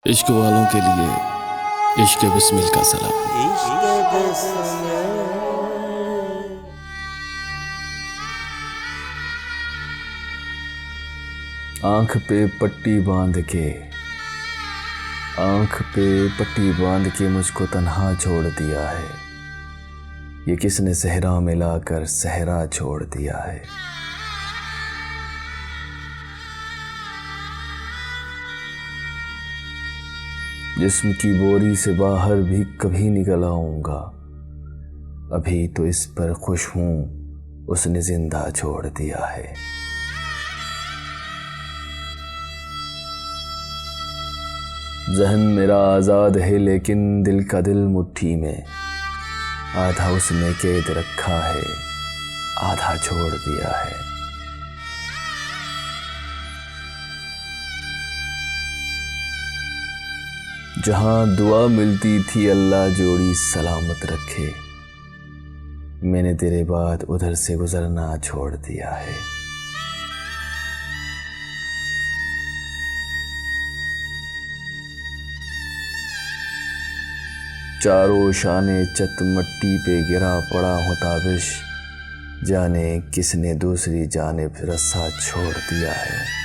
इश्क वालों के लिए इश्क बिस्मिल का सलाम। इश्क बिस्मिल। आंख पे पट्टी बांध के, आंख पे पट्टी बांध के मुझको तन्हा छोड़ दिया है। ये किसने सहरा मिलाकर सहरा छोड़ दिया है। जिस्म की बोरी से बाहर भी कभी निकल आऊंगा, अभी तो इस पर खुश हूं उसने जिंदा छोड़ दिया है। जहन मेरा आजाद है लेकिन दिल का दिल मुट्ठी में, आधा उसने कैद रखा है आधा छोड़ दिया है। जहां दुआ मिलती थी अल्लाह जोड़ी सलामत रखे, मैंने तेरे बाद उधर से गुजरना छोड़ दिया है। चारों शाने चत मट्टी पे गिरा पड़ा हूं ताबिश, जाने किसने दूसरी जानिब रस्सा छोड़ दिया है।